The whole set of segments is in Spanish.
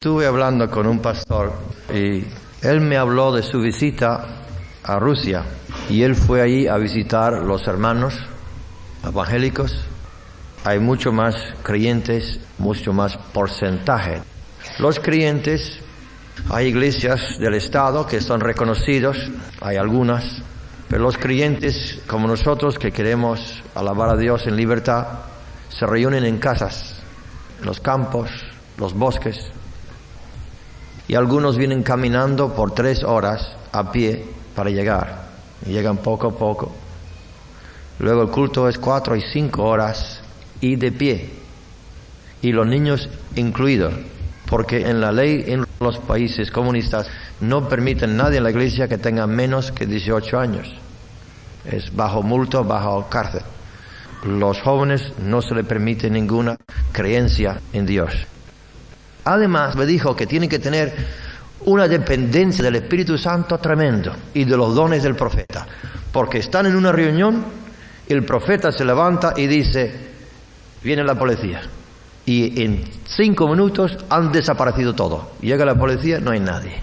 Estuve hablando con un pastor y él me habló de su visita a Rusia y él fue allí a visitar los hermanos evangélicos. Hay mucho más creyentes, mucho más porcentaje. Los creyentes, hay iglesias del Estado que son reconocidos, hay algunas, pero los creyentes como nosotros que queremos alabar a Dios en libertad, se reúnen en casas, en los campos, los bosques. Y algunos vienen caminando por 3 horas a pie para llegar. Y llegan poco a poco. Luego el culto es 4 y 5 horas y de pie. Y los niños incluidos. Porque en la ley en los países comunistas no permiten nadie en la iglesia que tenga menos que 18 años. Es bajo multa, bajo cárcel. Los jóvenes no se les permite ninguna creencia en Dios. Además, me dijo que tiene que tener una dependencia del Espíritu Santo tremendo y de los dones del profeta. Porque están en una reunión, el profeta se levanta y dice, viene la policía. Y en 5 minutos han desaparecido todo. Llega la policía, no hay nadie.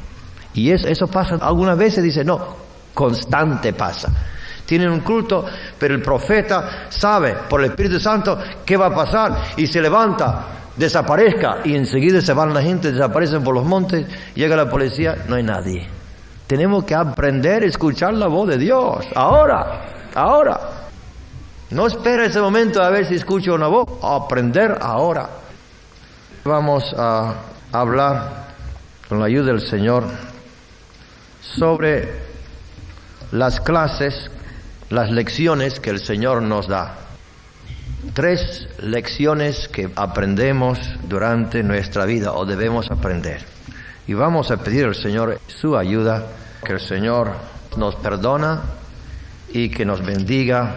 Y eso pasa algunas veces, dice, no, constante pasa. Tienen un culto, pero el profeta sabe por el Espíritu Santo qué va a pasar y se levanta. Desaparezca y enseguida se van la gente, desaparecen por los montes, llega la policía, no hay nadie. Tenemos que aprender a escuchar la voz de Dios, ahora. No espera ese momento a ver si escucho una voz, aprender ahora. Vamos a hablar con la ayuda del Señor sobre las clases, las lecciones que el Señor nos da. 3 lecciones que aprendemos durante nuestra vida o debemos aprender. Y vamos a pedir al Señor su ayuda, que el Señor nos perdona y que nos bendiga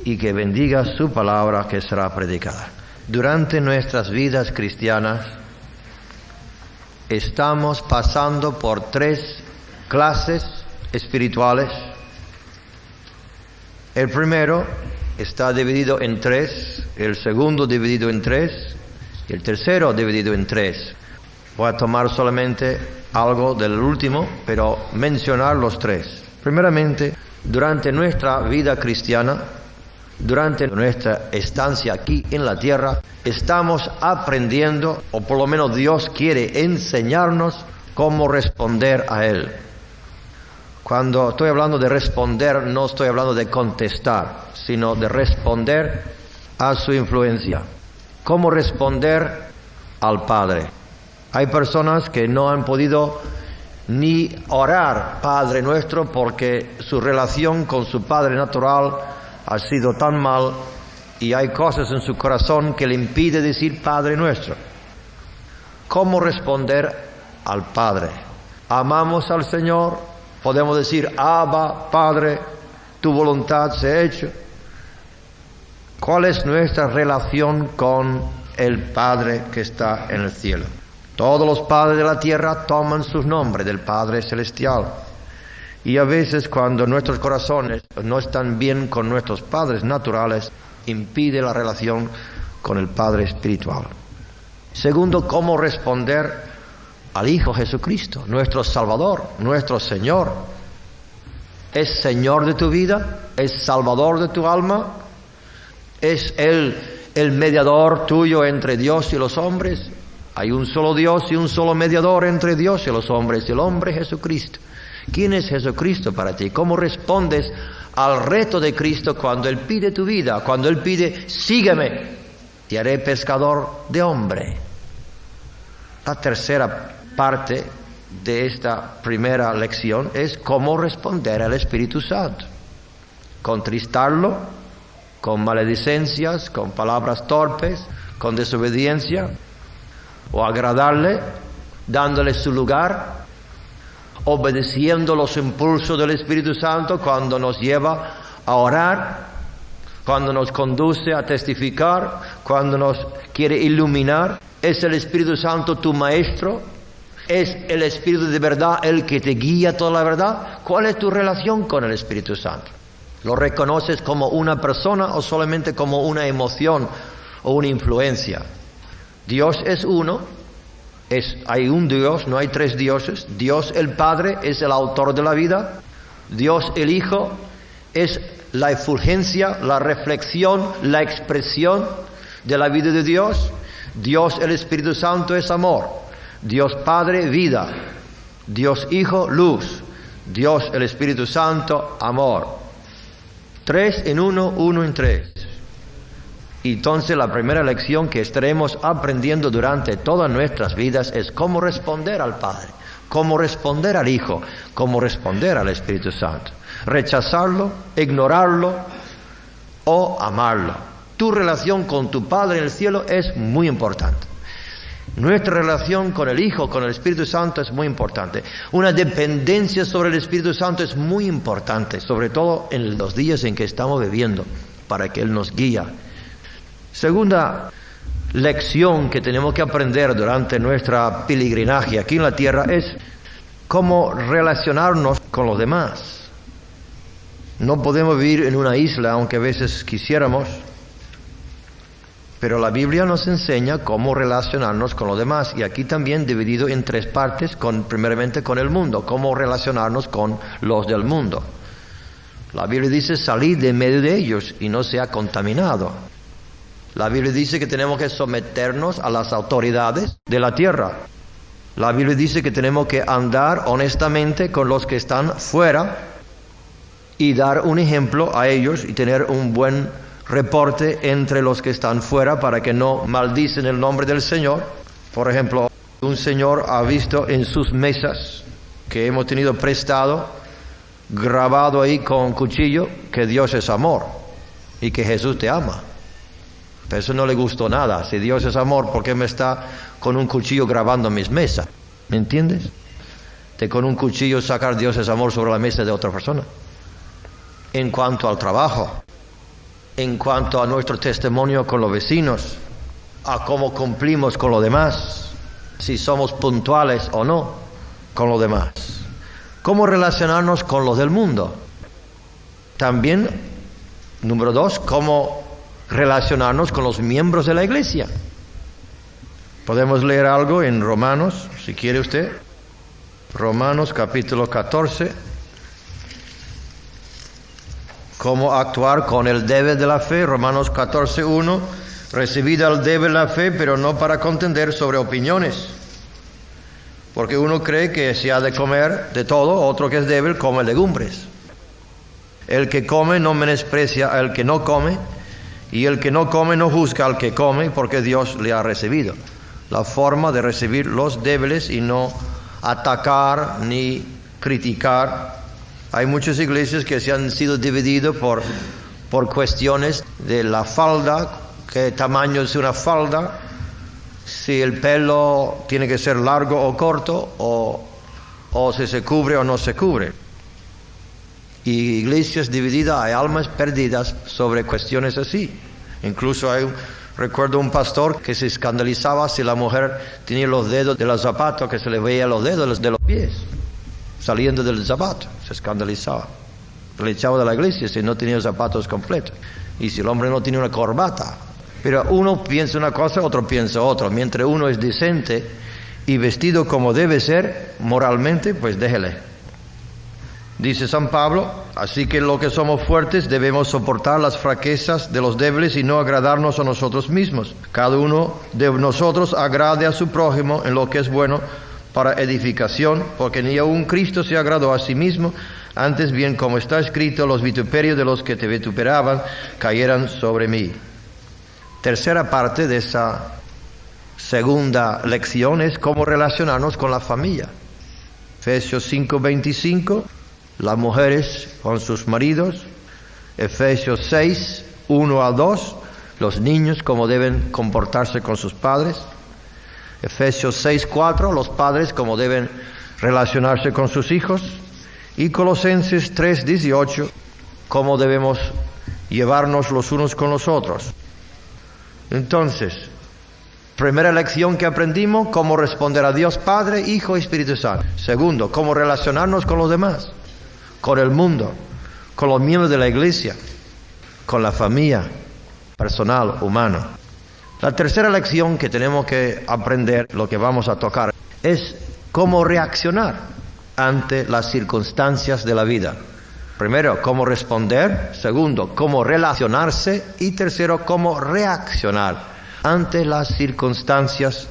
y que bendiga su palabra que será predicada. Durante nuestras vidas cristianas estamos pasando por 3 clases espirituales. El primero está dividido en 3, el segundo dividido en 3 y el tercero dividido en 3. Voy a tomar solamente algo del último, pero mencionar los 3. Primeramente, durante nuestra vida cristiana, durante nuestra estancia aquí en la tierra, estamos aprendiendo, o por lo menos Dios quiere enseñarnos cómo responder a Él. Cuando estoy hablando de responder, no estoy hablando de contestar, sino de responder a su influencia. ¿Cómo responder al Padre? Hay personas que no han podido ni orar Padre Nuestro porque su relación con su Padre natural ha sido tan mal y hay cosas en su corazón que le impide decir Padre Nuestro. ¿Cómo responder al Padre? Amamos al Señor. Podemos decir, Abba, Padre, tu voluntad se ha hecho. ¿Cuál es nuestra relación con el Padre que está en el cielo? Todos los padres de la tierra toman sus nombres del Padre Celestial. Y a veces cuando nuestros corazones no están bien con nuestros padres naturales, impide la relación con el Padre espiritual. Segundo, ¿cómo responder al Hijo Jesucristo, nuestro Salvador, nuestro Señor? ¿Es Señor de tu vida? ¿Es Salvador de tu alma? ¿Es Él el mediador tuyo entre Dios y los hombres? Hay un solo Dios y un solo mediador entre Dios y los hombres, el hombre Jesucristo. ¿Quién es Jesucristo para ti? ¿Cómo respondes al reto de Cristo cuando Él pide tu vida? Cuando Él pide, sígueme, te haré pescador de hombre. La tercera parte de esta primera lección es cómo responder al Espíritu Santo. Contristarlo, con maledicencias, con palabras torpes, con desobediencia, o agradarle, dándole su lugar, obedeciendo los impulsos del Espíritu Santo cuando nos lleva a orar, cuando nos conduce a testificar, cuando nos quiere iluminar. ¿Es el Espíritu Santo tu maestro? ¿Es el Espíritu de verdad el que te guía toda la verdad? ¿Cuál es tu relación con el Espíritu Santo? ¿Lo reconoces como una persona o solamente como una emoción o una influencia? Dios es uno Hay un Dios, no hay tres dioses. Dios el Padre es el autor de la vida. Dios el Hijo es la efulgencia, la reflexión, la expresión de la vida de Dios. Dios el Espíritu Santo es amor. Dios Padre, vida. Dios Hijo, luz. Dios el Espíritu Santo, amor. 3 en 1, 1 en 3. Entonces la primera lección que estaremos aprendiendo durante todas nuestras vidas es cómo responder al Padre, cómo responder al Hijo, cómo responder al Espíritu Santo. Rechazarlo, ignorarlo o amarlo. Tu relación con tu Padre en el cielo es muy importante. Nuestra relación con el Hijo, con el Espíritu Santo es muy importante. Una dependencia sobre el Espíritu Santo es muy importante, sobre todo en los días en que estamos viviendo, para que Él nos guíe. Segunda lección que tenemos que aprender durante nuestra peregrinaje aquí en la tierra es cómo relacionarnos con los demás. No podemos vivir en una isla, aunque a veces quisiéramos, pero la Biblia nos enseña cómo relacionarnos con los demás, y aquí también dividido en 3 partes, primeramente con el mundo, cómo relacionarnos con los del mundo. La Biblia dice: salid de medio de ellos y no sea contaminado. La Biblia dice que tenemos que someternos a las autoridades de la tierra. La Biblia dice que tenemos que andar honestamente con los que están fuera y dar un ejemplo a ellos y tener un buen reporte entre los que están fuera para que no maldicen el nombre del Señor. Por ejemplo, un señor ha visto en sus mesas que hemos tenido prestado, grabado ahí con cuchillo, que Dios es amor y que Jesús te ama. Pero eso no le gustó nada. Si Dios es amor, ¿por qué me está con un cuchillo grabando mis mesas? ¿Me entiendes? De con un cuchillo sacar Dios es amor sobre la mesa de otra persona. En cuanto al trabajo, en cuanto a nuestro testimonio con los vecinos, a cómo cumplimos con los demás, si somos puntuales o no con los demás, cómo relacionarnos con los del mundo. También, número 2, cómo relacionarnos con los miembros de la iglesia. Podemos leer algo en Romanos, si quiere usted. Romanos capítulo 14. Cómo actuar con el deber de la fe. Romanos 14:1. Recibid el deber de la fe, pero no para contender sobre opiniones. Porque uno cree que se ha de comer de todo, otro que es débil come legumbres. El que come no menosprecia al que no come, y el que no come no juzga al que come, porque Dios le ha recibido. La forma de recibir los débiles y no atacar ni criticar. Hay muchas iglesias que se han sido divididas por cuestiones de la falda, qué tamaño es una falda, si el pelo tiene que ser largo o corto, o si se cubre o no se cubre. Y iglesias divididas, hay almas perdidas sobre cuestiones así. Incluso recuerdo un pastor que se escandalizaba si la mujer tenía los dedos de los zapatos, que se le veía los dedos de los pies saliendo del zapato. Se escandalizaba. Le echaba de la iglesia si no tenía zapatos completos. Y si el hombre no tiene una corbata. Pero uno piensa una cosa, otro piensa otra. Mientras uno es decente y vestido como debe ser moralmente, pues déjele. Dice San Pablo: así que lo que somos fuertes debemos soportar las fraquezas de los débiles y no agradarnos a nosotros mismos. Cada uno de nosotros agrade a su prójimo en lo que es bueno para edificación, porque ni aun Cristo se agradó a sí mismo. Antes bien, como está escrito: los vituperios de los que te vituperaban cayeran sobre mí. Tercera parte de esa segunda lección es cómo relacionarnos con la familia. Efesios 5:25. Las mujeres con sus maridos. Efesios 6, 1 a 2, los niños cómo deben comportarse con sus padres. Efesios 6, 4, los padres cómo deben relacionarse con sus hijos. Y Colosenses 3, 18, cómo debemos llevarnos los unos con los otros. Entonces, primera lección que aprendimos: cómo responder a Dios Padre, Hijo y Espíritu Santo. Segundo, cómo relacionarnos con los demás, con el mundo, con los miembros de la iglesia, con la familia personal, humana. La tercera lección que tenemos que aprender, lo que vamos a tocar, es cómo reaccionar ante las circunstancias de la vida. Primero, cómo responder. Segundo, cómo relacionarse. Y tercero, cómo reaccionar ante las circunstancias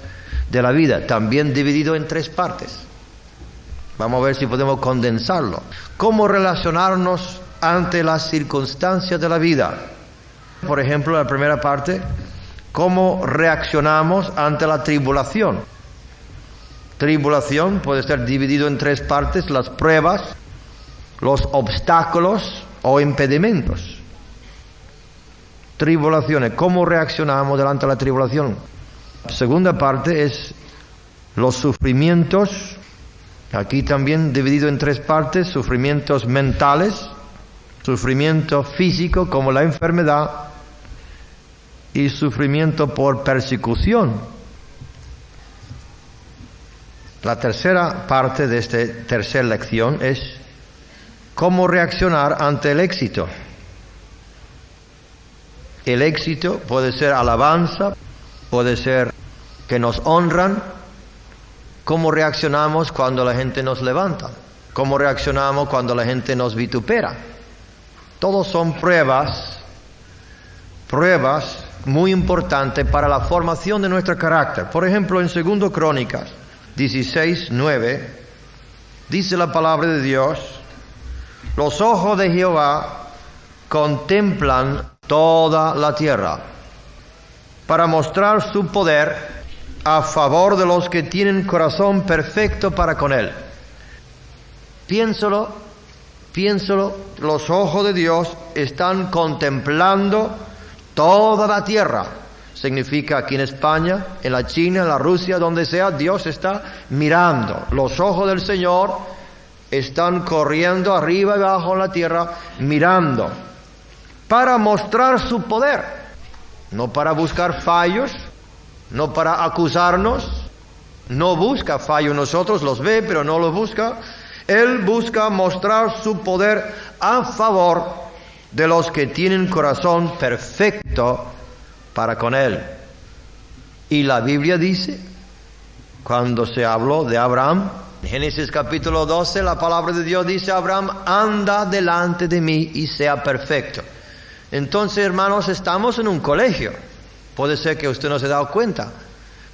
de la vida. También dividido en 3 partes. Vamos a ver si podemos condensarlo. Cómo relacionarnos ante las circunstancias de la vida. Por ejemplo, la primera parte, cómo reaccionamos ante la tribulación. Tribulación puede ser dividido en 3 partes: las pruebas, los obstáculos o impedimentos. Tribulaciones, ¿cómo reaccionamos delante de la tribulación? La segunda parte es los sufrimientos. Aquí también dividido en 3 partes: sufrimientos mentales, sufrimiento físico como la enfermedad y sufrimiento por persecución. La tercera parte de esta tercera lección es cómo reaccionar ante el éxito. El éxito puede ser alabanza, puede ser que nos honran. ¿Cómo reaccionamos cuando la gente nos levanta? ¿Cómo reaccionamos cuando la gente nos vitupera? Todos son pruebas muy importantes para la formación de nuestro carácter. Por ejemplo, en 2 Crónicas 16:9 dice la palabra de Dios: los ojos de Jehová contemplan toda la tierra para mostrar su poder a favor de los que tienen corazón perfecto para con él. Piénsalo, los ojos de Dios están contemplando toda la tierra. Significa aquí en España, en la China, en la Rusia, donde sea, Dios está mirando. Los ojos del Señor están corriendo arriba y abajo en la tierra, mirando, para mostrar su poder, no para buscar fallos, no para acusarnos. No busca fallos, nosotros los ve, pero no los busca. Él busca mostrar su poder a favor de los que tienen corazón perfecto para con él. Y la Biblia dice, cuando se habló de Abraham, en Génesis capítulo 12, la palabra de Dios dice: Abraham, anda delante de mí y sea perfecto. Entonces, hermanos, estamos en un colegio. Puede ser que usted no se ha dado cuenta,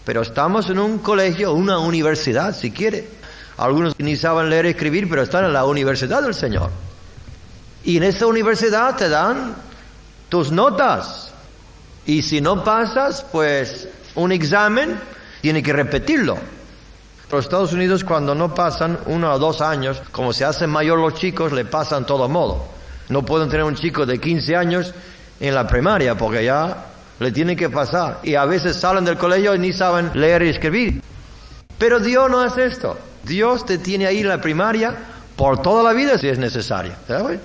pero estamos en un colegio, una universidad, si quiere. Algunos ni saben leer y escribir, pero están en la universidad del Señor. Y en esa universidad te dan tus notas. Y si no pasas, pues un examen, tiene que repetirlo. Los Estados Unidos, cuando no pasan 1 o 2 años, como se hacen mayor los chicos, le pasan todo modo. No pueden tener un chico de 15 años en la primaria, porque ya le tienen que pasar. Y a veces salen del colegio y ni saben leer y escribir. Pero Dios no hace esto. Dios te tiene ahí en la primaria por toda la vida si es necesario. ¿Sabes?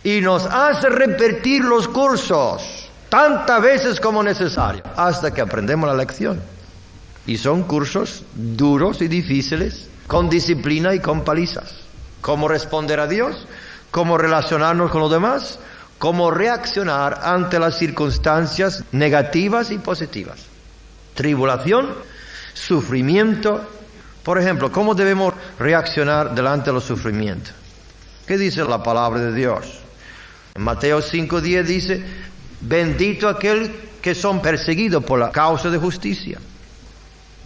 Y nos hace repetir los cursos tantas veces como necesario, hasta que aprendemos la lección. Y son cursos duros y difíciles, con disciplina y con palizas. Cómo responder a Dios, cómo relacionarnos con los demás, cómo reaccionar ante las circunstancias negativas y positivas. Tribulación, sufrimiento. Por ejemplo, ¿cómo debemos reaccionar delante de los sufrimientos? ¿Qué dice la palabra de Dios? En Mateo 5:10 dice: bendito aquel que son perseguidos por la causa de justicia.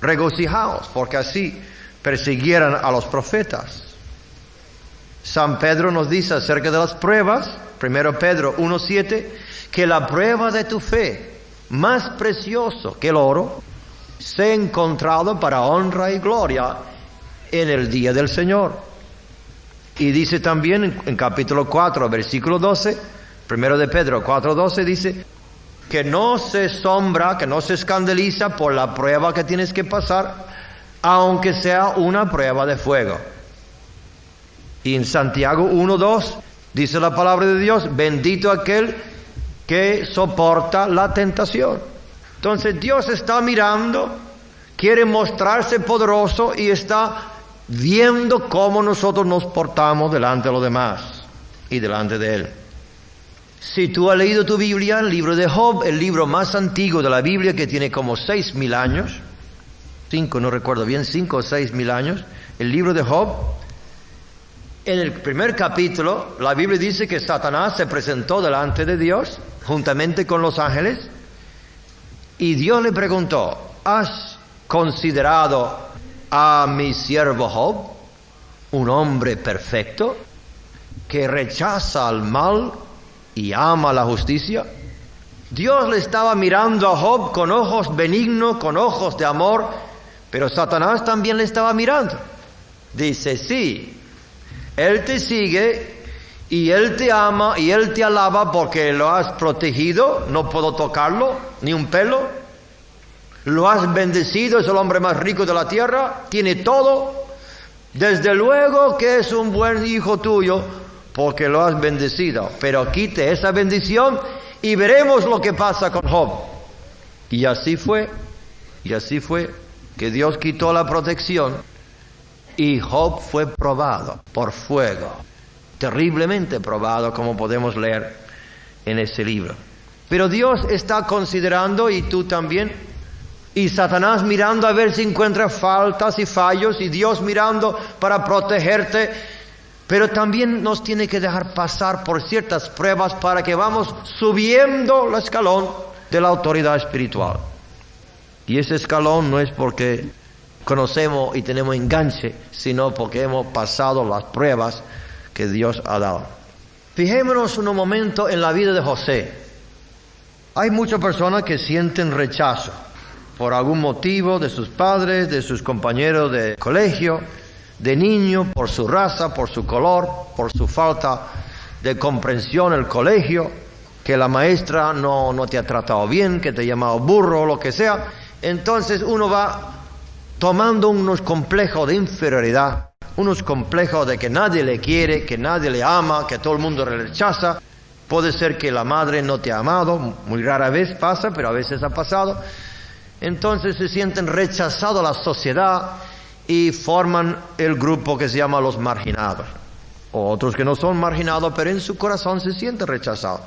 Regocijaos, porque así persiguieran a los profetas. San Pedro nos dice acerca de las pruebas, 1 Pedro 1:7, que la prueba de tu fe, más precioso que el oro, sea encontrado para honra y gloria en el día del Señor. Y dice también en capítulo 4, versículo 12, 1 de Pedro 4:12, dice que no se asombra, que no se escandaliza por la prueba que tienes que pasar, aunque sea una prueba de fuego. Y en Santiago 1:2 dice la palabra de Dios: bendito aquel que soporta la tentación. Entonces Dios está mirando, quiere mostrarse poderoso y está viendo cómo nosotros nos portamos delante de los demás y delante de Él. Si tú has leído tu Biblia, el libro de Job, el libro más antiguo de la Biblia, que tiene como 6.000 años, 5, no recuerdo bien, 5 o 6.000 años, el libro de Job, en el primer capítulo, la Biblia dice que Satanás se presentó delante de Dios, juntamente con los ángeles, y Dios le preguntó, ¿has considerado a mi siervo Job, un hombre perfecto, que rechaza el mal y ama la justicia? Dios le estaba mirando a Job con ojos benignos, con ojos de amor, pero Satanás también le estaba mirando. Dice, sí, él te sigue y él te ama y él te alaba porque lo has protegido, no puedo tocarlo, ni un pelo. Lo has bendecido, es el hombre más rico de la tierra, tiene todo. Desde luego que es un buen hijo tuyo, porque lo has bendecido, pero quite esa bendición y veremos lo que pasa con Job. Y así fue que Dios quitó la protección y Job fue probado por fuego, terriblemente probado, como podemos leer en ese libro. Pero Dios está considerando, y tú también, y Satanás mirando a ver si encuentra faltas y fallos, y Dios mirando para protegerte. Pero también nos tiene que dejar pasar por ciertas pruebas para que vamos subiendo el escalón de la autoridad espiritual. Y ese escalón no es porque conocemos y tenemos enganche, sino porque hemos pasado las pruebas que Dios ha dado. Fijémonos un momento en la vida de José. Hay muchas personas que sienten rechazo por algún motivo de sus padres, de sus compañeros de colegio, de niño, por su raza, por su color, por su falta de comprensión en el colegio, que la maestra no te ha tratado bien, que te ha llamado burro o lo que sea. Entonces uno va tomando unos complejos de inferioridad, unos complejos de que nadie le quiere, que nadie le ama, que todo el mundo le rechaza. Puede ser que la madre no te ha amado, muy rara vez pasa, pero a veces ha pasado. Entonces se sienten rechazados a la sociedad y forman el grupo que se llama los marginados. O otros que no son marginados, pero en su corazón se sienten rechazados.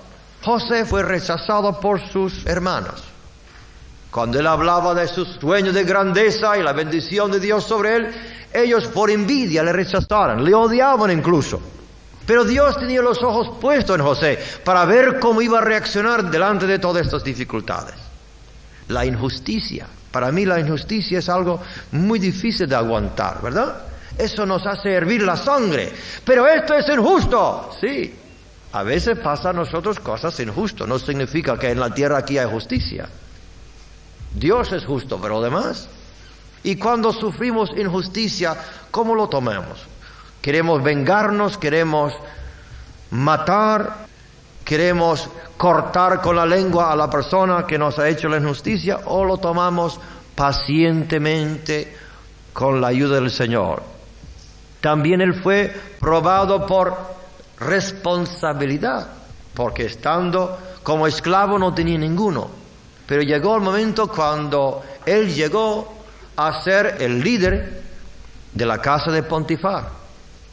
José fue rechazado por sus hermanos. Cuando él hablaba de sus sueños de grandeza y la bendición de Dios sobre él, ellos por envidia le rechazaron, le odiaban incluso. Pero Dios tenía los ojos puestos en José para ver cómo iba a reaccionar delante de todas estas dificultades. La injusticia. Para mí la injusticia es algo muy difícil de aguantar, ¿verdad? Eso nos hace hervir la sangre. Pero esto es injusto. Sí, a veces pasa a nosotros cosas injustas. No significa que en la tierra aquí hay justicia. Dios es justo, pero demás. Y cuando sufrimos injusticia, ¿cómo lo tomamos? ¿Queremos vengarnos? ¿Queremos matar? ¿Queremos cortar con la lengua a la persona que nos ha hecho la injusticia? ¿O lo tomamos pacientemente con la ayuda del Señor? También él fue probado por responsabilidad, porque estando como esclavo no tenía ninguno. Pero llegó el momento cuando él llegó a ser el líder de la casa de Potifar.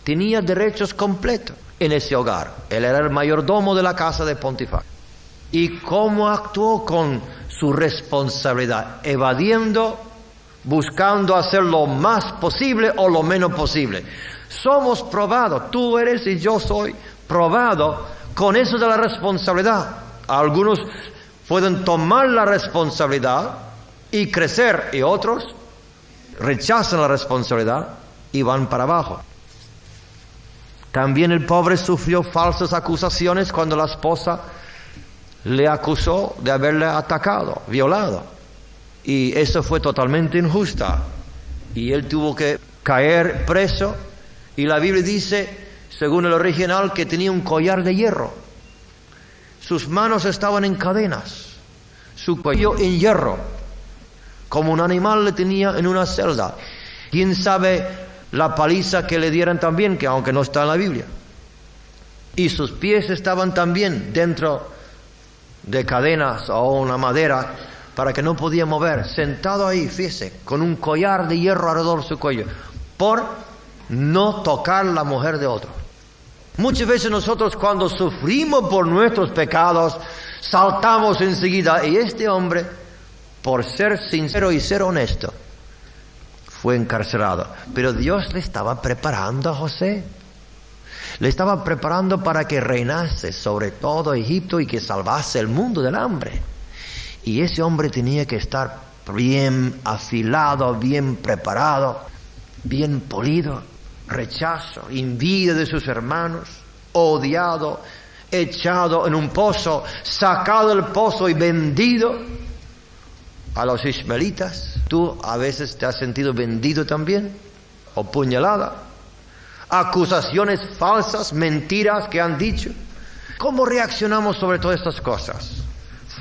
Tenía derechos completos en ese hogar. Él era el mayordomo de la casa de Potifar. ¿Y cómo actuó con su responsabilidad? Evadiendo, buscando hacer lo más posible o lo menos posible. Somos probados, tú eres y yo soy probado con eso de la responsabilidad. Algunos pueden tomar la responsabilidad y crecer, y otros rechazan la responsabilidad y van para abajo. También el pobre sufrió falsas acusaciones cuando la esposa le acusó de haberle atacado, violado. Y eso fue totalmente injusta. Y él tuvo que caer preso. Y la Biblia dice, según el original, que tenía un collar de hierro. Sus manos estaban en cadenas, su cuello en hierro, como un animal le tenía en una celda. ¿Quién sabe la paliza que le dieran también, que aunque no está en la Biblia? Y sus pies estaban también dentro de cadenas o una madera para que no podía mover, sentado ahí, fíjese, con un collar de hierro alrededor de su cuello, por no tocar la mujer de otro. Muchas veces nosotros cuando sufrimos por nuestros pecados, saltamos enseguida. Y este hombre, por ser sincero y ser honesto, fue encarcelado. Pero Dios le estaba preparando a José. Le estaba preparando para que reinase sobre todo Egipto y que salvase el mundo del hambre. Y ese hombre tenía que estar bien afilado, bien preparado, bien polido. Rechazo, envidia de sus hermanos, odiado, echado en un pozo, sacado del pozo y vendido a los ismaelitas. ¿Tú a veces te has sentido vendido también? ¿O puñalada? Acusaciones falsas, mentiras que han dicho. ¿Cómo reaccionamos sobre todas estas cosas?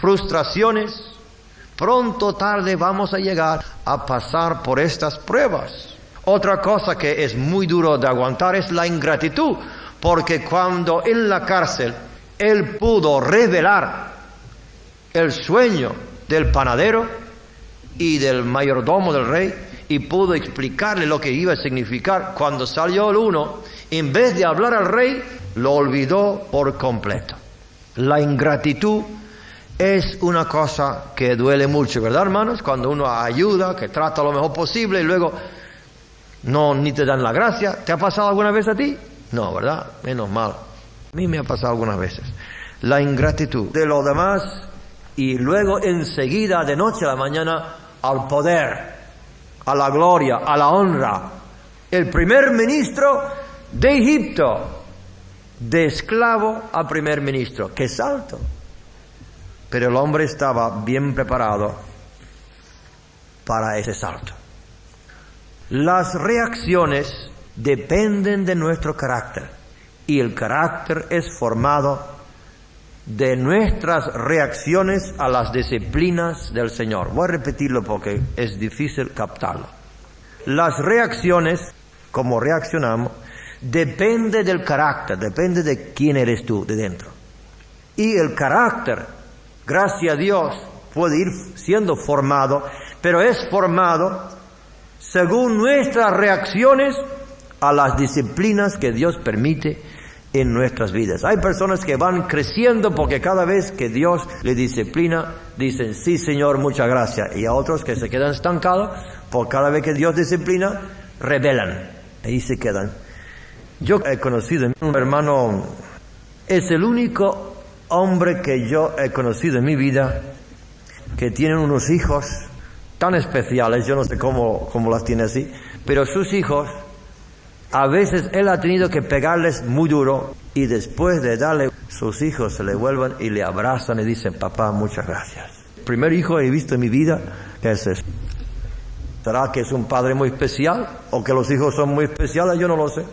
Frustraciones. Pronto o tarde vamos a llegar a pasar por estas pruebas. Otra cosa que es muy duro de aguantar es la ingratitud, porque cuando en la cárcel él pudo revelar el sueño del panadero y del mayordomo del rey y pudo explicarle lo que iba a significar, cuando salió el uno, en vez de hablar al rey, lo olvidó por completo. La ingratitud es una cosa que duele mucho, ¿verdad, hermanos? Cuando uno ayuda, que trata lo mejor posible y luego no, ni te dan la gracia. ¿Te ha pasado alguna vez a ti? No, ¿verdad? Menos mal. A mí me ha pasado algunas veces. La ingratitud de los demás y luego enseguida, de noche a la mañana, al poder, a la gloria, a la honra. El primer ministro de Egipto, de esclavo a primer ministro. ¡Qué salto! Pero el hombre estaba bien preparado para ese salto. Las reacciones dependen de nuestro carácter y el carácter es formado de nuestras reacciones a las disciplinas del Señor. Voy a repetirlo porque es difícil captarlo. Las reacciones, como reaccionamos, depende del carácter, depende de quién eres tú de dentro. Y el carácter, gracias a Dios, puede ir siendo formado, pero es formado según nuestras reacciones a las disciplinas que Dios permite en nuestras vidas. Hay personas que van creciendo porque cada vez que Dios les disciplina, dicen, sí Señor, muchas gracias. Y a otros que se quedan estancados, porque cada vez que Dios disciplina, rebelan. Ahí se quedan. Yo he conocido un hermano, es el único hombre que yo he conocido en mi vida que tiene unos hijos tan especiales, yo no sé cómo las tiene así, pero sus hijos, a veces él ha tenido que pegarles muy duro y después de darle, sus hijos se le vuelven y le abrazan y dicen, papá, muchas gracias. El primer hijo he visto en mi vida que es eso. ¿Será que es un padre muy especial o que los hijos son muy especiales? Yo no lo sé.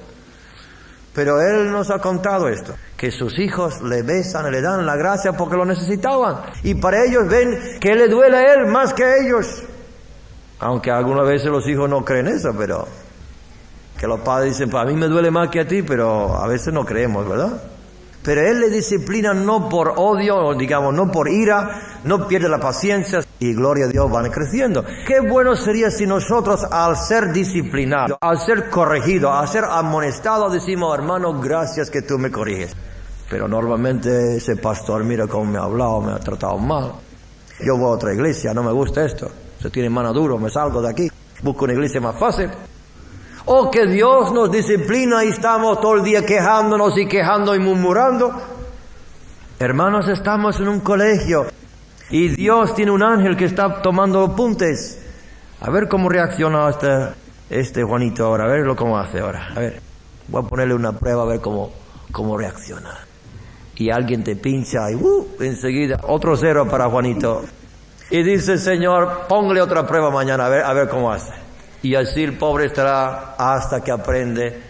Pero él nos ha contado esto, que sus hijos le besan y le dan la gracia porque lo necesitaban. Y para ellos ven que le duele a él más que a ellos. Aunque algunas veces los hijos no creen eso, pero que los padres dicen, pues a mí me duele más que a ti, pero a veces no creemos, ¿verdad? Pero él le disciplina no por odio, digamos, no por ira, no pierde la paciencia y gloria a Dios van creciendo. Qué bueno sería si nosotros al ser disciplinados, al ser corregidos, al ser amonestados, decimos, hermano, gracias que tú me corriges. Pero normalmente ese pastor, mira cómo me ha hablado, me ha tratado mal. Yo voy a otra iglesia, no me gusta esto. Se tiene mano duro, me salgo de aquí, busco una iglesia más fácil. O que Dios nos disciplina y estamos todo el día quejándonos y quejando y murmurando. Hermanos, estamos en un colegio y Dios tiene un ángel que está tomando apuntes. A ver cómo reacciona este Juanito ahora, a ver cómo hace ahora. A ver, voy a ponerle una prueba a ver cómo reacciona. Y alguien te pincha y enseguida otro 0 para Juanito. Y dice el Señor, póngale otra prueba mañana, a ver cómo hace. Y así el pobre estará hasta que aprende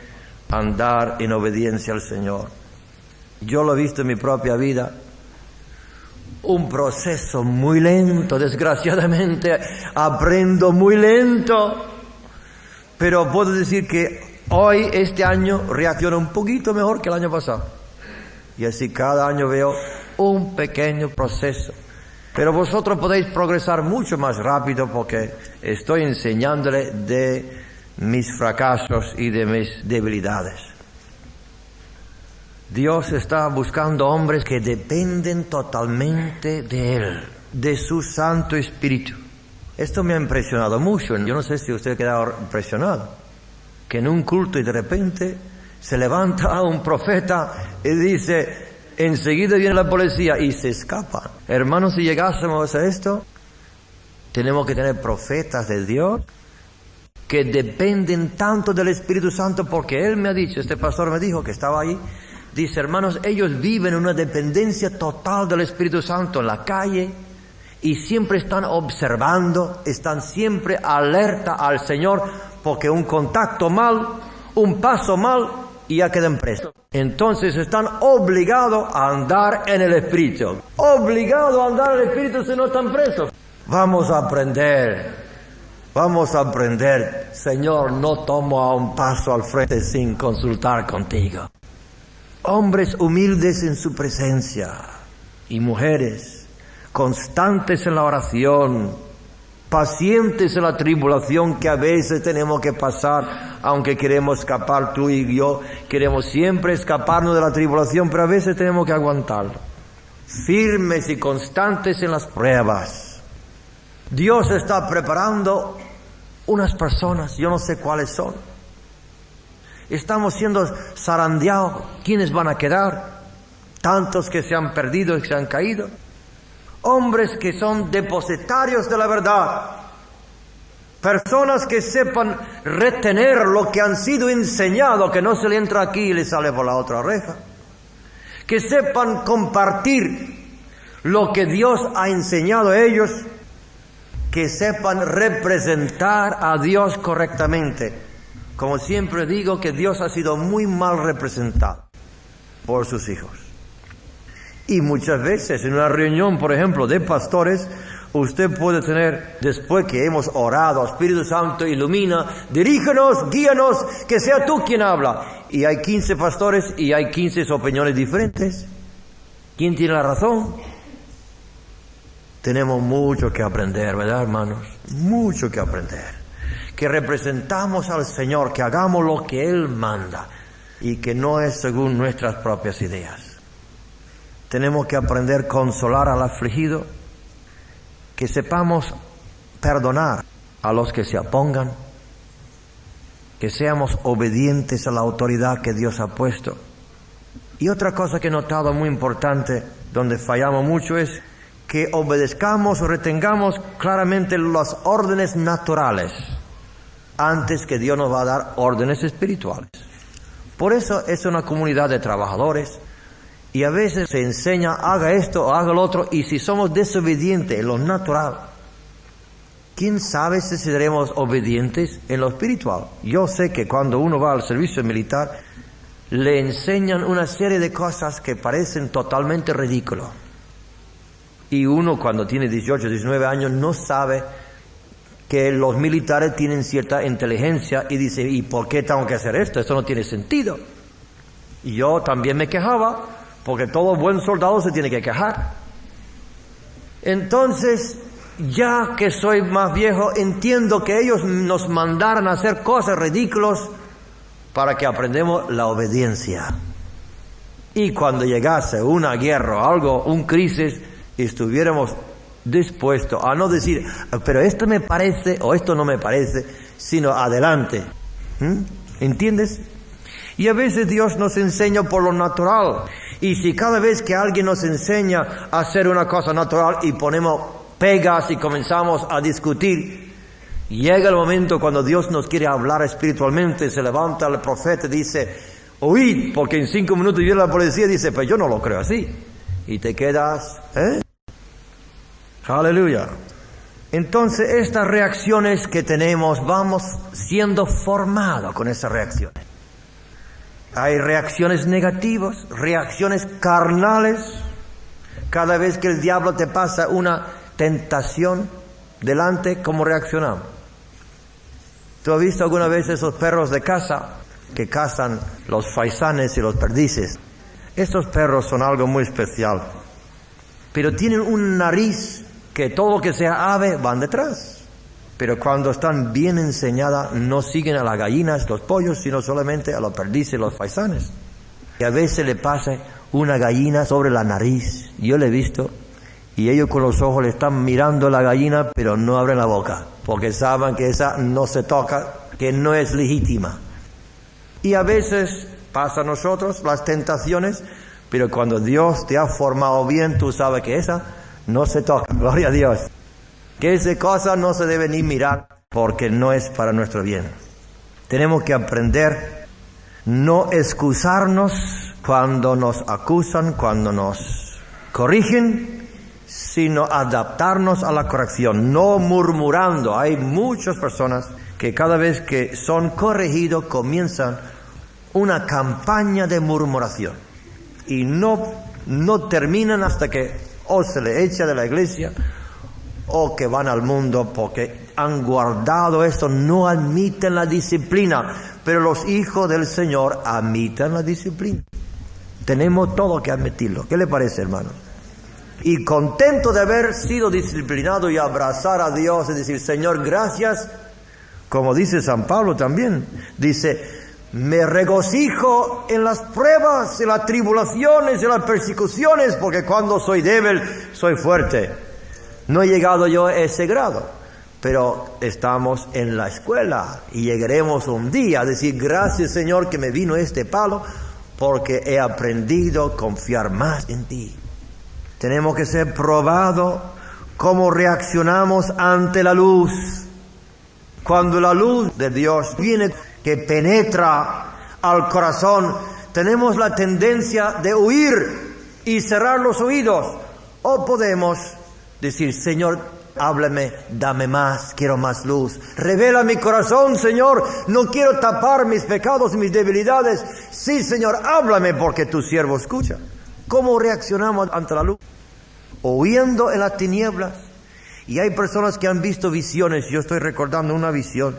a andar en obediencia al Señor. Yo lo he visto en mi propia vida. Un proceso muy lento, desgraciadamente aprendo muy lento. Pero puedo decir que hoy, este año, reacciono un poquito mejor que el año pasado. Y así cada año veo un pequeño proceso. Pero vosotros podéis progresar mucho más rápido porque estoy enseñándole de mis fracasos y de mis debilidades. Dios está buscando hombres que dependen totalmente de Él, de su Santo Espíritu. Esto me ha impresionado mucho. Yo no sé si usted ha quedado impresionado. Que en un culto y de repente se levanta un profeta y dice, enseguida viene la policía y se escapa. Hermanos, si llegásemos a esto, tenemos que tener profetas de Dios que dependen tanto del Espíritu Santo, porque Él me ha dicho, este pastor me dijo que estaba ahí, dice, hermanos, ellos viven en una dependencia total del Espíritu Santo en la calle y siempre están observando, están siempre alerta al Señor, porque un contacto mal, un paso mal y ya quedan presos. Entonces están obligados a andar en el Espíritu. Obligados a andar en el Espíritu si no están presos. Vamos a aprender. Señor, no tomo a un paso al frente sin consultar contigo. Hombres humildes en su presencia y mujeres constantes en la oración, pacientes en la tribulación que a veces tenemos que pasar, aunque queremos escapar tú y yo, queremos siempre escaparnos de la tribulación, pero a veces tenemos que aguantarlo. Firmes y constantes en las pruebas. Dios está preparando unas personas, yo no sé cuáles son. Estamos siendo zarandeados. ¿Quiénes van a quedar? Tantos que se han perdido y que se han caído. Hombres que son depositarios de la verdad. Personas que sepan retener lo que han sido enseñado, que no se le entra aquí y le sale por la otra oreja. Que sepan compartir lo que Dios ha enseñado a ellos. Que sepan representar a Dios correctamente. Como siempre digo, que Dios ha sido muy mal representado por sus hijos. Y muchas veces en una reunión, por ejemplo, de pastores, usted puede tener, después que hemos orado, Espíritu Santo, ilumina, dirígenos, guíanos, que sea tú quien habla. Y hay 15 pastores y hay 15 opiniones diferentes. ¿Quién tiene la razón? Tenemos mucho que aprender, ¿verdad, hermanos? Mucho que aprender. Que representamos al Señor, que hagamos lo que Él manda y que no es según nuestras propias ideas. Tenemos que aprender a consolar al afligido, que sepamos perdonar a los que se opongan, que seamos obedientes a la autoridad que Dios ha puesto. Y otra cosa que he notado muy importante, donde fallamos mucho, es que obedezcamos o retengamos claramente las órdenes naturales antes que Dios nos va a dar órdenes espirituales. Por eso es una comunidad de trabajadores y a veces se enseña, haga esto o haga lo otro, y si somos desobedientes en lo natural, ¿quién sabe si seremos obedientes en lo espiritual? Yo sé que cuando uno va al servicio militar, le enseñan una serie de cosas que parecen totalmente ridículas. Y uno cuando tiene 18, 19 años no sabe que los militares tienen cierta inteligencia y dice, ¿y por qué tengo que hacer esto? Esto no tiene sentido. Y yo también me quejaba, porque todo buen soldado se tiene que quejar. Entonces, ya que soy más viejo, entiendo que ellos nos mandaron a hacer cosas ridículas para que aprendamos la obediencia. Y cuando llegase una guerra o algo, un crisis, estuviéramos dispuestos a no decir, pero esto me parece o esto no me parece, sino adelante. ¿Entiendes? Y a veces Dios nos enseña por lo natural. Y si cada vez que alguien nos enseña a hacer una cosa natural y ponemos pegas y comenzamos a discutir, llega el momento cuando Dios nos quiere hablar espiritualmente, se levanta el profeta y dice, oíd, porque en 5 minutos viene la policía y dice, pues yo no lo creo así. Y te quedas, Aleluya. Entonces estas reacciones que tenemos, vamos siendo formados con esas reacciones. Hay reacciones negativas, reacciones carnales. Cada vez que el diablo te pasa una tentación delante, ¿cómo reaccionamos? ¿Tú has visto alguna vez esos perros de caza que cazan los faisanes y los perdices? Estos perros son algo muy especial, pero tienen un nariz que todo lo que sea ave van detrás. Pero cuando están bien enseñadas, no siguen a las gallinas, los pollos, sino solamente a los perdices, los faisanes. Y a veces le pasa una gallina sobre la nariz. Yo le he visto. Y ellos con los ojos le están mirando la gallina, pero no abren la boca. Porque saben que esa no se toca, que no es legítima. Y a veces pasa a nosotros las tentaciones, pero cuando Dios te ha formado bien, tú sabes que esa no se toca. Gloria a Dios. Que esa cosa no se debe ni mirar, porque no es para nuestro bien. Tenemos que aprender no excusarnos cuando nos acusan, cuando nos corrigen, sino adaptarnos a la corrección, no murmurando. Hay muchas personas que cada vez que son corregidos comienzan una campaña de murmuración y no terminan hasta que o se le echa de la iglesia o que van al mundo porque han guardado esto, no admiten la disciplina, pero los hijos del Señor admiten la disciplina. Tenemos todo que admitirlo. ¿Qué le parece, hermano? Y contento de haber sido disciplinado y abrazar a Dios y decir, Señor, gracias, como dice San Pablo también, dice, me regocijo en las pruebas, en las tribulaciones, en las persecuciones, porque cuando soy débil, soy fuerte. No he llegado yo a ese grado, pero estamos en la escuela y llegaremos un día a decir, gracias Señor que me vino este palo, porque he aprendido a confiar más en ti. Tenemos que ser probados cómo reaccionamos ante la luz. Cuando la luz de Dios viene, que penetra al corazón, tenemos la tendencia de huir y cerrar los oídos. O podemos decir, Señor, háblame, dame más, quiero más luz. Revela mi corazón, Señor, no quiero tapar mis pecados y mis debilidades. Sí, Señor, háblame porque tu siervo escucha. ¿Cómo reaccionamos ante la luz? Huyendo en las tinieblas. Y hay personas que han visto visiones. Yo estoy recordando una visión.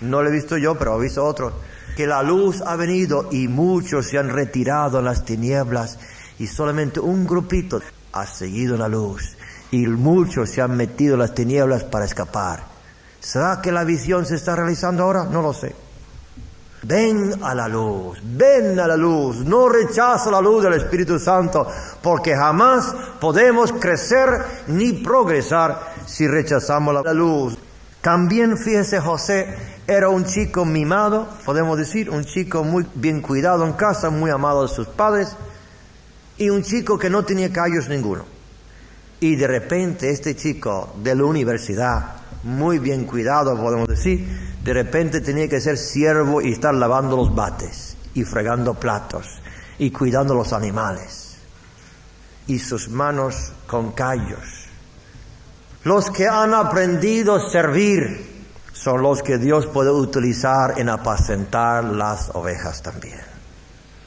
No la he visto yo, pero he visto otros. Que la luz ha venido y muchos se han retirado en las tinieblas. Y solamente un grupito ha seguido la luz. Y muchos se han metido en las tinieblas para escapar. ¿Será que la visión se está realizando ahora? No lo sé. Ven a la luz, no rechaza la luz del Espíritu Santo, porque jamás podemos crecer ni progresar si rechazamos la luz. También fíjese, José era un chico mimado, podemos decir, un chico muy bien cuidado en casa, muy amado de sus padres, y un chico que no tenía callos ninguno. Y de repente este chico de la universidad, muy bien cuidado, podemos decir, de repente tenía que ser siervo y estar lavando los bates y fregando platos y cuidando los animales. Y sus manos con callos. Los que han aprendido a servir son los que Dios puede utilizar en apacentar las ovejas también.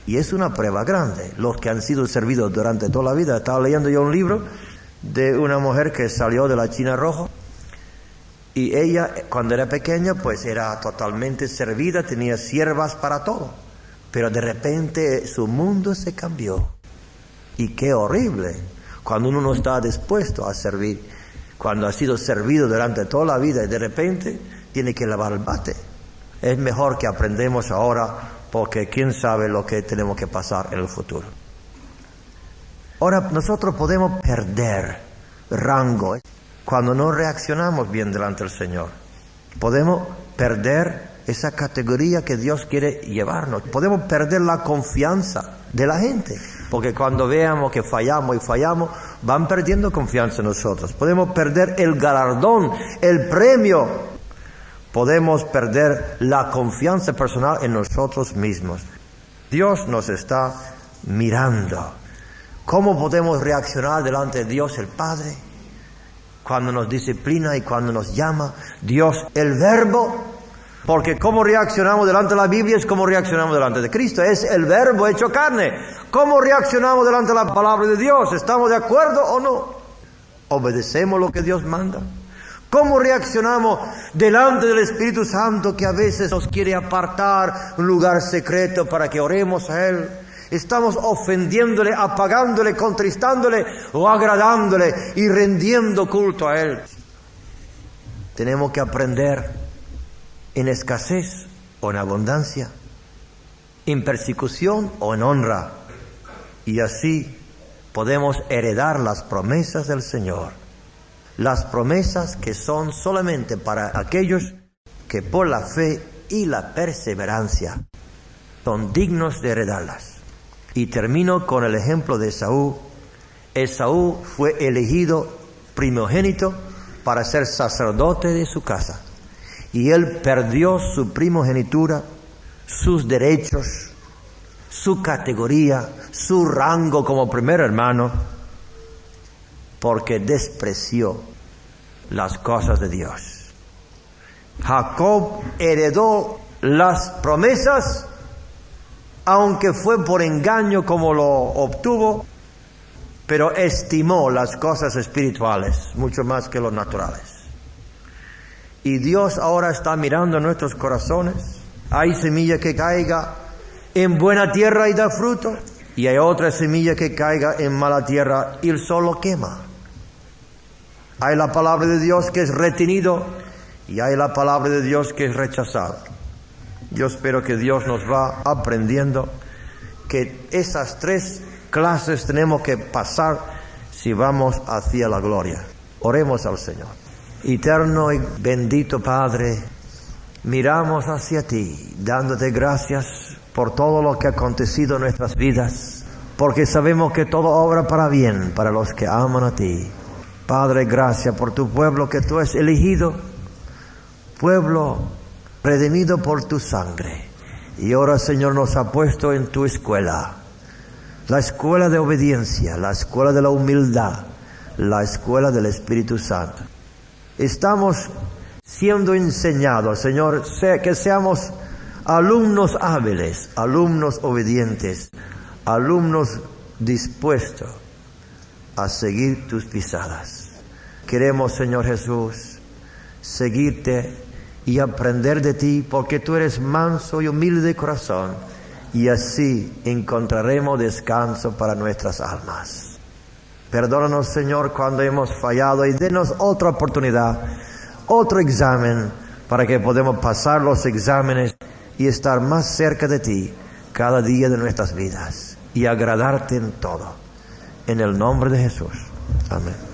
Y es una prueba grande. Los que han sido servidos durante toda la vida. Estaba leyendo yo un libro de una mujer que salió de la China Roja. Y ella, cuando era pequeña, pues era totalmente servida, tenía siervas para todo. Pero de repente su mundo se cambió. Y qué horrible, cuando uno no está dispuesto a servir, cuando ha sido servido durante toda la vida y de repente tiene que lavar el bate. Es mejor que aprendamos ahora, porque quién sabe lo que tenemos que pasar en el futuro. Ahora, nosotros podemos perder rango cuando no reaccionamos bien delante del Señor. Podemos perder esa categoría que Dios quiere llevarnos. Podemos perder la confianza de la gente, porque cuando veamos que fallamos, van perdiendo confianza en nosotros. Podemos perder el galardón, el premio. Podemos perder la confianza personal en nosotros mismos. Dios nos está mirando. ¿Cómo podemos reaccionar delante de Dios el Padre? Cuando nos disciplina y cuando nos llama, Dios, el Verbo, porque cómo reaccionamos delante de la Biblia es como reaccionamos delante de Cristo, es el Verbo hecho carne. ¿Cómo reaccionamos delante de la palabra de Dios? ¿Estamos de acuerdo o no? ¿Obedecemos lo que Dios manda? ¿Cómo reaccionamos delante del Espíritu Santo que a veces nos quiere apartar un lugar secreto para que oremos a Él? ¿Estamos ofendiéndole, apagándole, contristándole o agradándole y rendiendo culto a Él? Tenemos que aprender en escasez o en abundancia. en persecución o en honra. Y así podemos heredar las promesas del Señor. Las promesas que son solamente para aquellos que por la fe y la perseverancia son dignos de heredarlas. Y termino con el ejemplo de Esaú. Esaú fue elegido primogénito para ser sacerdote de su casa. Y él perdió su primogenitura, sus derechos, su categoría, su rango como primer hermano, porque despreció las cosas de Dios. Jacob heredó las promesas, aunque fue por engaño como lo obtuvo, pero estimó las cosas espirituales mucho más que los naturales. Y Dios ahora está mirando nuestros corazones. Hay semilla que caiga en buena tierra y da fruto, y hay otra semilla que caiga en mala tierra y el sol lo quema. Hay la palabra de Dios que es retenido y hay la palabra de Dios que es rechazada. Yo espero que Dios nos va aprendiendo que esas tres clases tenemos que pasar si vamos hacia la gloria. Oremos al Señor. Eterno y bendito Padre, miramos hacia ti, dándote gracias por todo lo que ha acontecido en nuestras vidas, porque sabemos que todo obra para bien para los que aman a ti. Padre, gracias por tu pueblo que tú has elegido, pueblo redimido por tu sangre. Y ahora, Señor, nos ha puesto en tu escuela, la escuela de obediencia, la escuela de la humildad, la escuela del Espíritu Santo. Estamos siendo enseñados, Señor, que seamos alumnos hábiles, alumnos obedientes, alumnos dispuestos a seguir tus pisadas. Queremos, Señor Jesús, seguirte y aprender de ti, porque tú eres manso y humilde de corazón, y así encontraremos descanso para nuestras almas. Perdónanos, Señor, cuando hemos fallado, y denos otra oportunidad, otro examen, para que podamos pasar los exámenes y estar más cerca de ti cada día de nuestras vidas y agradarte en todo. En el nombre de Jesús. Amén.